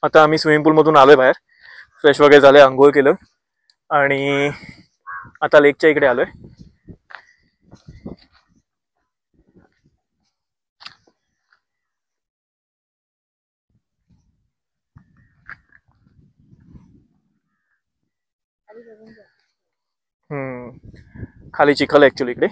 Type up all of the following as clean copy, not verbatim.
आता आम्ही स्विमिंग पूलमधून आलोय बाहेर, फ्रेश वगैरे झाले, आंघोळ केलं आणि आता लेकच्या इकडे आलोय. खाली चिखल ऍक्च्युली इकडे.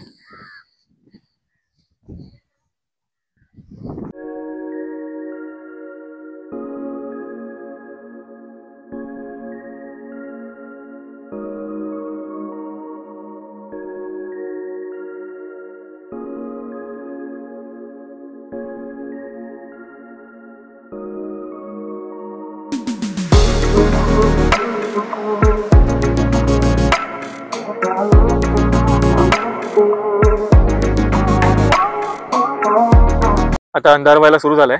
आता अंधार व्हायला सुरू झालाय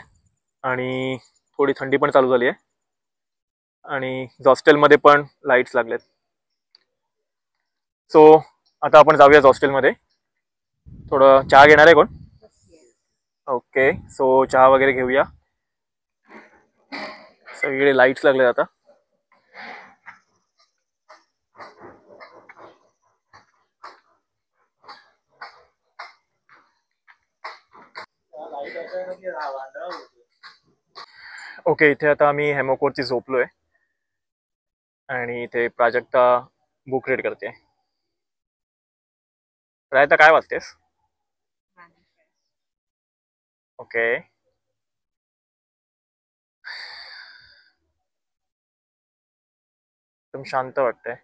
आणि थोडी थंडी पण चालू झाली आहे आणि हॉस्टेलमध्ये पण लाईट्स लागलेत. सो आता आपण जाऊया हॉस्टेलमध्ये. थोडं चहा घेणार आहे कोण? ओके, सो चहा वगैरे घेऊया. सगळीकडे लाईट्स लागलेत आता. ओके, इथे आता आम्ही हेमोकोटची झोपलोय आणि इथे प्राजक्ता बुक रीड करते. प्राजक्ता काय वाचतेस? ओके, एकदम शांत वाटतंय.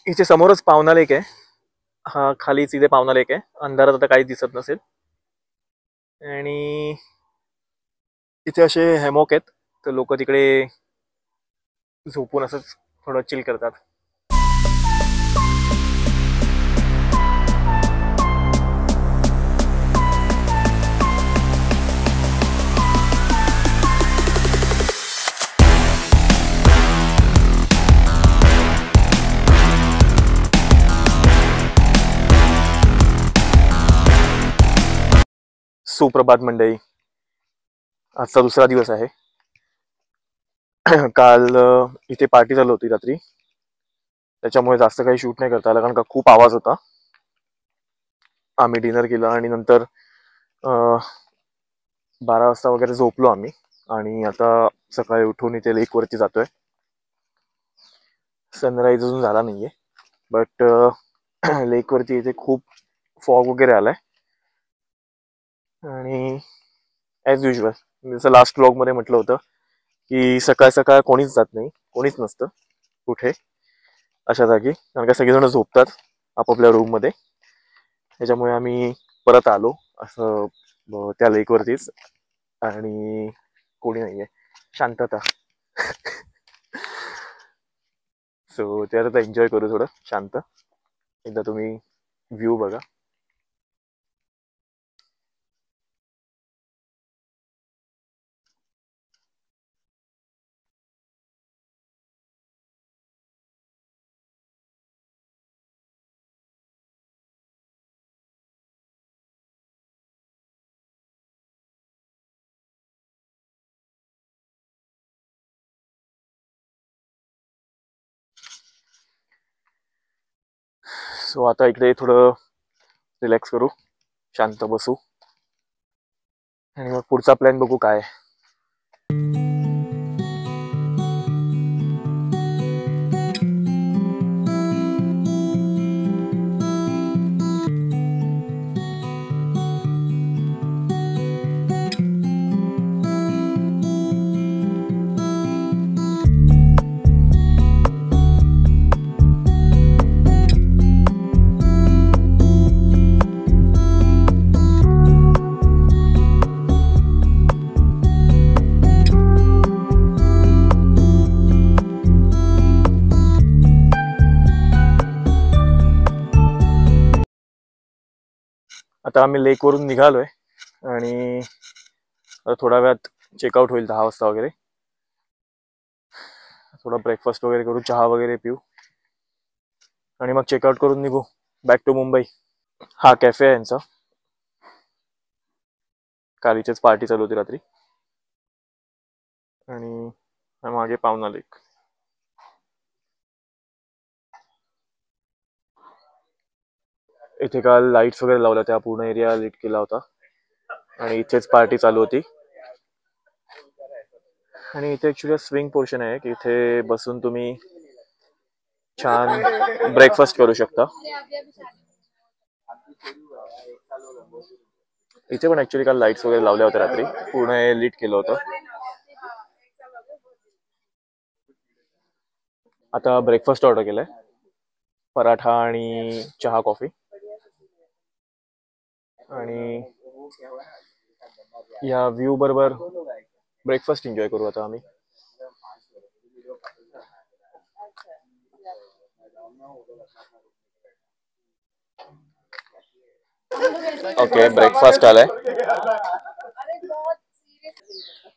इथे समोरच पावना लेक आहे. हा खालीच इथे पावना लेक आहे. अंधारात आता काही दिसत नसेल. आणि इथे असे हेमोक आहेत, तर लोक तिकडे झोपून असंच थोडं चिल करतात. सुप्रभात मंडळी, आजचा दुसरा दिवस आहे. काल इथे पार्टी चालू होती रात्री, त्याच्यामुळे जास्त काही शूट नाही करता आलं कारण का खूप आवाज होता. आम्ही डिनर केलं आणि नंतर 12 वाजता वगैरे झोपलो आम्ही आणि आता सकाळी उठून इथे लेकवरती जातोय. सनराईज अजून झाला नाहीये, बट लेकवरती इथे खूप फॉग वगैरे आलाय आणि ॲज युजल जसं लास्ट व्लॉग मध्ये म्हटलं होतं की सकाळ सकाळ कोणीच जात नाही, कोणीच नसतं कुठे अशा जागी, कारण का सगळेजण झोपतात आपापल्या रूम मध्ये. त्याच्यामुळे आम्ही परत आलो असं त्या लेकवरतीच आणि कोणी नाहीये, शांतता. सो ते आता एन्जॉय करू थोडं शांत. एकदा तुम्ही व्ह्यू बघा. सो आता इकडे थोडं रिलॅक्स करू, शांत बसू आणि मग पुढचा प्लॅन बघू काय. आता आम्ही लेकवरून निघालोय आणि थोड्या वेळात चेकआउट होईल 10 वाजता वगैरे. थोडा ब्रेकफास्ट वगैरे करू, चहा वगैरे पिऊ आणि मग चेकआउट करून निघू बॅक टू मुंबई. हा कॅफे आहे यांचा, काल इथेच पार्टी चालू होती रात्री. आणि मागे पाहुणा लेक. इथे काल लाईट्स वगैरे लावल्या, त्या पूर्ण एरिया लाईट केला होता आणि इथेच पार्टी चालू होती. आणि इथे ऍक्च्युली स्विंग पोर्शन आहे की इथे बसून तुम्ही छान ब्रेकफास्ट करू शकता. इथे पण ऍक्च्युली काल लाईट्स वगैरे लावल्या होत्या रात्री, पूर्ण लाईट केलं होतं. आता ब्रेकफास्ट ऑर्डर केलाय, पराठा आणि चहा कॉफी. आणि या व्ह्यू बरोबर ब्रेकफास्ट एन्जॉय करू आता आम्ही. ओके, ब्रेकफास्ट आलाय.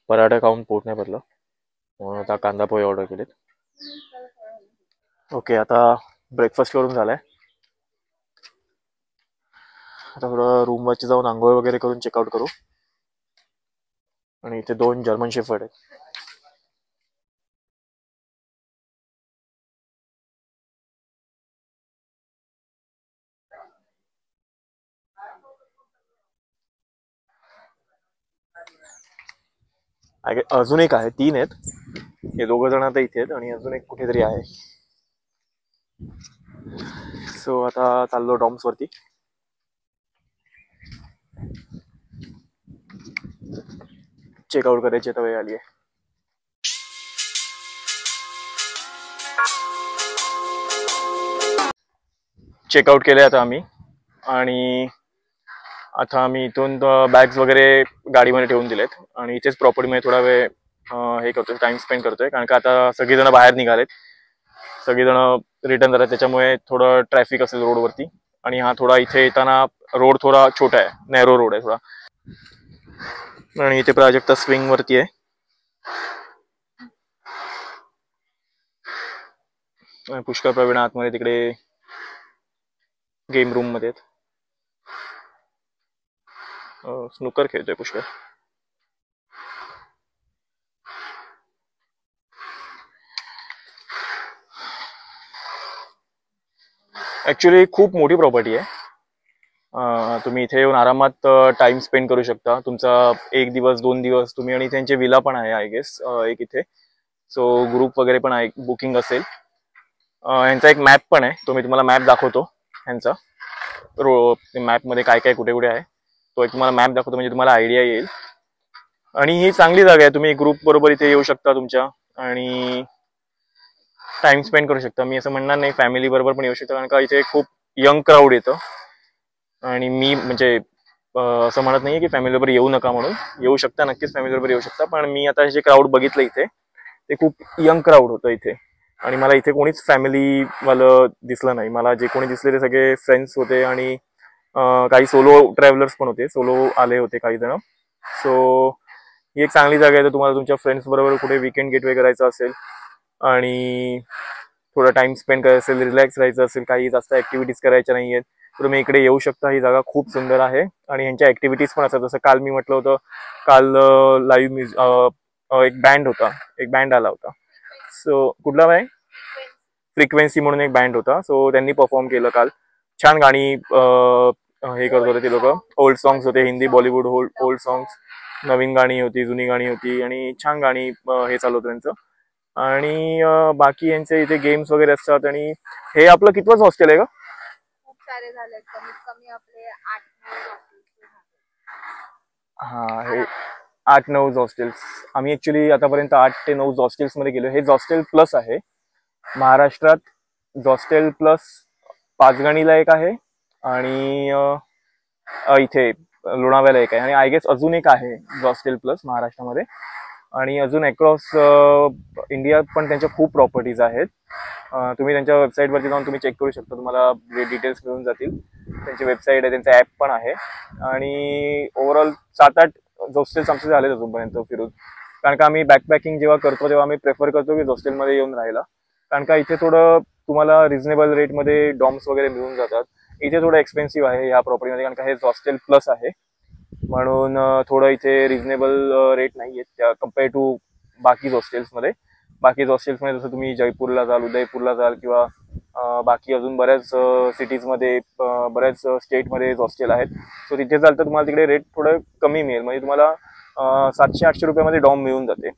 पराठा खाऊन पोट नाही भरलं म्हणून आता कांदा पोहे ऑर्डर केलेत. ओके, आता ब्रेकफास्ट करून झालाय. आता थोडं रूमवरती जाऊन आंघोळ वगैरे करून चेकआउट करू. आणि इथे 2 जर्मन शेफर्ड आहेत. अजून एक आहे, 3 आहेत. हे 2 जण आता इथे आहेत आणि अजून एक कुठेतरी आहे. सो आता चाललो डॉम्स वरती. चेकआउट करायची आता वेळ आली आहे. चेकआउट केले आता आम्ही. आणि आता आम्ही इथून बॅग्स वगैरे गाडीमध्ये ठेवून दिलेत आणि इथेच प्रॉपर्टीमध्ये थोडा वेळ हे करतोय, टाइम स्पेंड करतोय. कारण का आता सगळेजण बाहेर निघालेत, सगळेजण रिटर्न झाले, त्याच्यामुळे थोडं ट्रॅफिक असेल रोडवरती. आणि हा थोडा इथे येताना रोड थोडा छोटा आहे, नॅरो रोड आहे थोडा. आणि इथे प्राजक्ता स्विंग वरती आहे. पुष्कर प्रवीण आतमध्ये तिकडे गेम रूम मध्ये आहेत. स्नूकर खेळतोय पुष्कर. ऍक्च्युली खूप मोठी प्रॉपर्टी आहे. तुम्ही इथे येऊन आरामात टाइम स्पेंड करू शकता तुमचा. 1 दिवस 2 दिवस तुम्ही. आणि त्यांचे विला पण आहे आय गेस एक इथे. सो ग्रुप वगैरे पण आहे, बुकिंग असेल. यांचा एक मॅप पण आहे, तो मी तुम्हाला मॅप दाखवतो यांचा. मॅपमध्ये काय काय कुठे कुठे आहे तो एक तुम्हाला मॅप दाखवतो, म्हणजे तुम्हाला आयडिया येईल. आणि ही चांगली जागा आहे, तुम्ही ग्रुप बरोबर इथे येऊ शकता तुमच्या आणि टाइम स्पेंड करू शकता. मी असं म्हणणार नाही, फॅमिली बरोबर पण येऊ शकता, कारण का इथे खूप यंग क्राऊड येतं. आणि मी म्हणजे असं म्हणत नाहीये की फॅमिली बरोबर येऊ नका म्हणून, येऊ शकता, नक्कीच फॅमिली बरोबर येऊ शकता. पण मी आता जे क्राऊड बघितलं इथे ते खूप यंग क्राऊड होतं इथे. आणि मला इथे कोणीच फॅमिली वालं दिसलं नाही. मला जे कोणी दिसले ते सगळे फ्रेंड्स होते आणि काही सोलो ट्रॅव्हलर्स पण होते, सोलो आले होते काही जण. सो ही एक चांगली जागा आहे. तर तुम्हाला तुमच्या फ्रेंड्स बरोबर कुठे वीकेंड गेटवे करायचं असेल आणि थोडा टाइम स्पेंड करायचा असेल, रिलॅक्स राहायचं असेल, काही जास्त ऍक्टिव्हिटीज करायच्या नाहीयेत, तर तुम्ही इकडे येऊ शकता. ही जागा खूप सुंदर आहे आणि ह्यांच्या ऍक्टिव्हिटीज पण असतात. जसं काल मी म्हटलं होतं, काल लाईव्ह एक बँड होता, एक बँड आला होता. सो कुठला बँड? फ्रिक्वेन्सी म्हणून एक बँड होता. सो त्यांनी परफॉर्म केलं काल. छान गाणी हे करत होते ते लोक. ओल्ड सॉंग्स होते, हिंदी बॉलिवूड ओल्ड सॉंग्स, नवीन गाणी होती, जुनी गाणी होती आणि छान गाणी हे चालू होतं त्यांचं. आणि बाकी यांचे इथे गेम्स वगैरे असतात. आणि हे आपलं कितवंच हॉस्टेल आहे का? खूप सारे झाले, कमीत कमी आपले 8-9 हा, हे 8-9 हॉस्टेल्स. आम्ही ऍक्च्युली आतापर्यंत 8 ते 9 हॉस्टेल्स मध्ये गेलो. हे हॉस्टेल प्लस आहे. महाराष्ट्रात हॉस्टेल प्लस पाचगणीला एक आहे आणि इथे लोणावळ्याला एक आहे आणि आय गेस अजून एक आहे हॉस्टेल प्लस महाराष्ट्रामध्ये. आणि अजून अक्रॉस इंडिया पण त्यांच्या खूप प्रॉपर्टीज आहेत. तुम्ही त्यांच्या वेबसाईटवरती जाऊन तुम्ही चेक करू शकता, तुम्हाला डिटेल्स मिळून जातील. त्यांची वेबसाईट आहे, त्यांचा ॲप पण आहे. आणि ओव्हरऑल 7-8 हॉस्टेल्स आमचे झालेत अजूनपर्यंत फिरून. कारण का आम्ही बॅकपॅकिंग जेव्हा करतो तेव्हा आम्ही प्रेफर करतो की हॉस्टेलमध्ये येऊन राहायला. कारण का इथे थोडं तुम्हाला रिझनेबल रेटमध्ये डॉम्स वगैरे मिळून जातात. इथे थोडं एक्सपेन्सिव्ह आहे ह्या प्रॉपर्टीमध्ये, कारण का हे हॉस्टेल प्लस आहे. म्हणून थोडं इथे रिझनेबल रेट नाही आहेत त्या कम्पेअर टू बाकी हॉस्टेल्समध्ये. बाकी हॉस्टेल्समध्ये जसं तुम्ही जयपूरला जाल, उदयपूरला जाल किंवा बाकी अजून बऱ्याच सिटीजमध्ये बऱ्याच स्टेटमध्ये हॉस्टेल आहेत. सो तिथे जाल तर तुम्हाला तिकडे रेट थोडं कमी मिळेल. म्हणजे तुम्हाला 700-800 रुपयामध्ये डॉम मिळून जाते.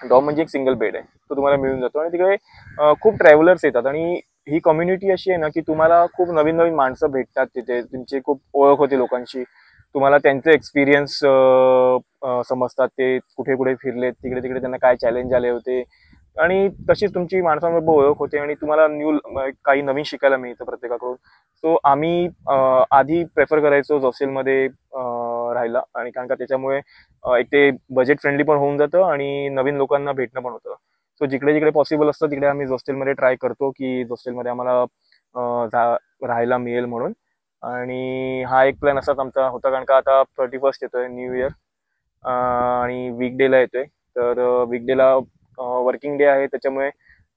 डॉम म्हणजे एक सिंगल बेड आहे, तो तुम्हाला मिळून जातो. आणि तिकडे खूप ट्रॅव्हलर्स येतात आणि ही कम्युनिटी अशी आहे ना की तुम्हाला खूप नवीन नवीन माणसं भेटतात तिथे, तुमची खूप ओळख होते लोकांची, तुम्हाला त्यांचे एक्सपिरियन्स समजतात, ते कुठे कुठे फिरलेत, तिकडे तिकडे त्यांना काय चॅलेंज आले होते, आणि तशीच तुमची माणसांबरोबर ओळख होते आणि तुम्हाला काही नवीन शिकायला मिळतं प्रत्येकाकडून. सो आम्ही आधी प्रेफर करायचो हॉस्टेलमध्ये राहायला, आणि कारण का त्याच्यामुळे एक ते बजेट फ्रेंडली पण होऊन जातं आणि नवीन लोकांना भेटणं पण होतं. सो जिकडे जिकडे पॉसिबल असतं तिकडे आम्ही हॉस्टेलमध्ये ट्राय करतो की हॉस्टेलमध्ये आम्हाला राहायला मिळेल म्हणून. आणि हा एक प्लॅन असाच आमचा होता, कारण का आता 31st येतोय न्यू इयर, आणि वीकडेला येतोय. तर वीकडेला वर्किंग डे आहे, त्याच्यामुळे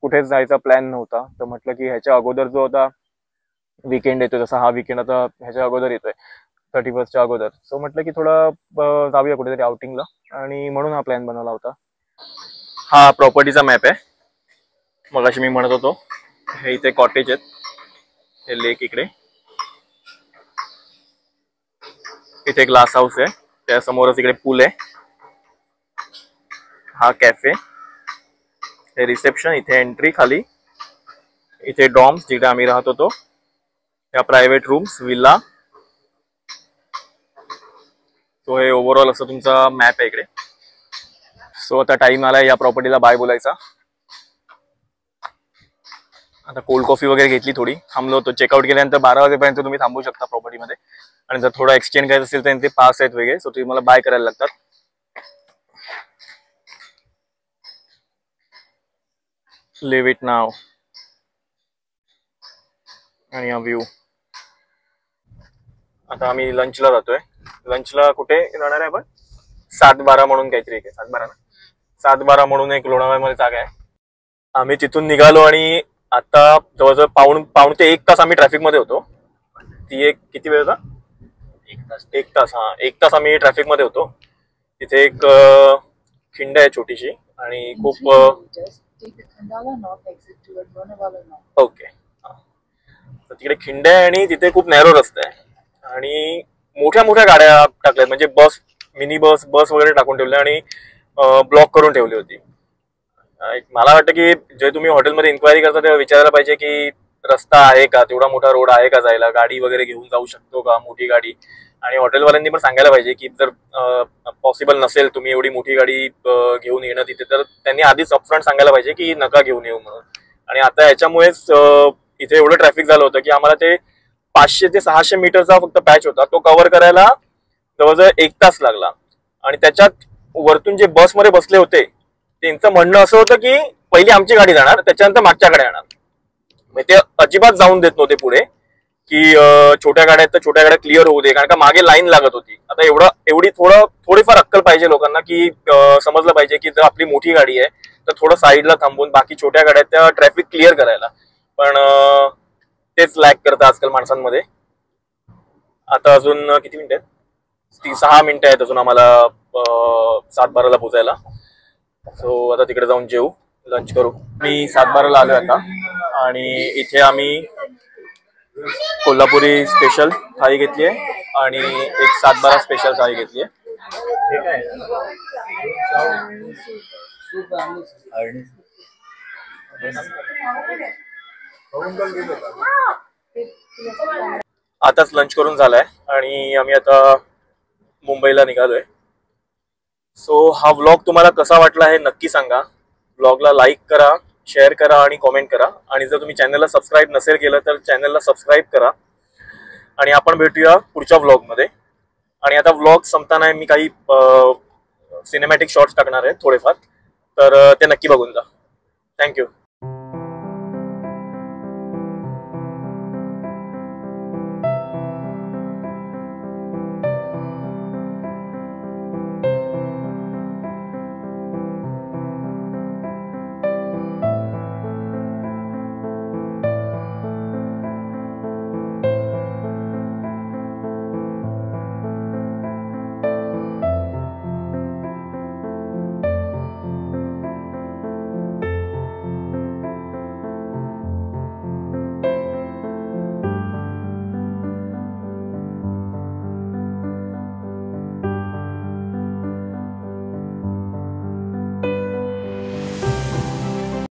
कुठेच जायचा प्लॅन नव्हता. तर म्हटलं की ह्याच्या अगोदर जो होता वीकेंड येतोय, जसा हा वीकेंड आता ह्याच्या अगोदर येतोय 31st अगोदर, सो म्हटलं की थोडं जाऊया कुठेतरी आउटिंगला, आणि म्हणून हा प्लॅन बनवला होता. हा प्रॉपर्टीचा मॅप आहे. मगाशी मी म्हणत होतो हे इथे कॉटेज आहेत, हे लेक इकडे, इथे ग्लास हाऊस आहे, त्यासमोरच इकडे पूल आहे, हा कॅफे, हे रिसेप्शन, इथे एंट्री, खाली इथे डॉम्स जिथे आम्ही राहत होतो, या प्रायव्हेट रूम्स, विला. सो हे ओव्हरऑल असं तुमचा मॅप आहे इकडे. सो आता टाइम आलाय या प्रॉपर्टीला बाय बोलायचा. आता कोल्ड कॉफी वगैरे घेतली, थोडी थांबलो होतो. चेकआउट केल्यानंतर 12 वाजेपर्यंत तुम्ही थांबू शकता प्रॉपर्टीमध्ये, आणि जर थोडं एक्सचेंज करायचं असेल तर ते पास आहेत वेगळे, सो तुम्हाला बाय करायला लागतात. Leave it now. आणि हा व्ह्यू. आता आम्ही लंचला जातोय. लंचला कुठे जाणार आहे आपण? 7-12 म्हणून काहीतरी आहे, 7-12 ना, 7-12 म्हणून एक लोणावळ्यामध्ये जागा आहे. आम्ही तिथून निघालो आणि आता जवळजवळ पाऊण ते 1 तास आम्ही ट्रॅफिक मध्ये होतो. ती किती वेळ होता? 1 तास. हा, 1 तास आम्ही ट्रॅफिक मध्ये होतो. तिथे एक खिंड आहे छोटीशी, आणि खूप ओके, तर तिकडे खिंड आहे आणि तिथे खूप नॅरो रस्ता आहे, आणि मोठ्या मोठ्या गाड्या टाकल्यात, म्हणजे मिनी बस वगैरे टाकून ठेवल्या आणि ब्लॉक करून ठेवली होती. मला वाटतं की जे तुम्ही हॉटेलमध्ये इन्क्वायरी करता तेव्हा विचारायला पाहिजे की रस्ता आहे का, तेवढा मोठा रोड आहे का जायला, गाडी वगैरे घेऊन जाऊ शकतो का, मोठी गाडी. आणि हॉटेलवाल्यांनी पण सांगायला पाहिजे की जर पॉसिबल नसेल तुम्ही एवढी मोठी गाडी घेऊन येणं तिथे, तर त्यांनी आधीच अपफ्रंट सांगायला पाहिजे की नका घेऊन येऊ म्हणून. आणि आता याच्यामुळेच इथे एवढं ट्रॅफिक झालं होतं की आम्हाला ते 500 ते 600 मीटरचा फक्त पॅच होता, तो कव्हर करायला जवळजवळ 1 तास लागला. आणि त्याच्यात वरतून जे बसमध्ये बसले होते त्यांचं म्हणणं असं होतं की पहिली आमची गाडी जाणार, त्याच्यानंतर मागच्याकडे येणार. म्हणजे ते अजिबात जाऊन देत नव्हते पुढे, की छोट्या गाड्या आहेत तर छोट्या गाड्या क्लिअर होऊ दे, कारण का मागे लाईन लागत होती. आता एवढी थोडीफार अक्कल पाहिजे लोकांना, की समजलं पाहिजे की जर आपली मोठी गाडी आहे तर थोडं साईडला थांबून बाकी छोट्या गाड्या त्या ट्रॅफिक क्लिअर करायला. पण तेच लॅक करतं आजकाल माणसांमध्ये. आता अजून किती मिनिटं आहेत? 6 मिनिटं आहेत अजून आम्हाला 7-12ला पोचायला. सो आता तिकडे जाऊन जेऊ, लंच करू. मी 7-12ला आलोय आता, आणि इथे आम्ही कोल्हापुरी स्पेशल थाळी घेतली आहे आणि एक 7-12 स्पेशल थाळी घेतली आहे. आताच लंच करून झालाय आणि आम्ही आता मुंबईला निघालोय. सो हा व्लॉग तुम्हाला कसा वाटला हे नक्की सांगा. व्लॉगला लाईक करा, शेअर करा आणि कॉमेंट करा. आणि जर तुम्ही चॅनलला सबस्क्राईब नसेल केलं तर चॅनलला सबस्क्राईब करा. आणि आपण भेटूया पुढच्या व्लॉगमध्ये. आणि आता व्लॉग संपताना मी काही सिनेमॅटिक शॉट्स टाकणार आहे थोडेफार, तर ते नक्की बघून जा. थँक्यू.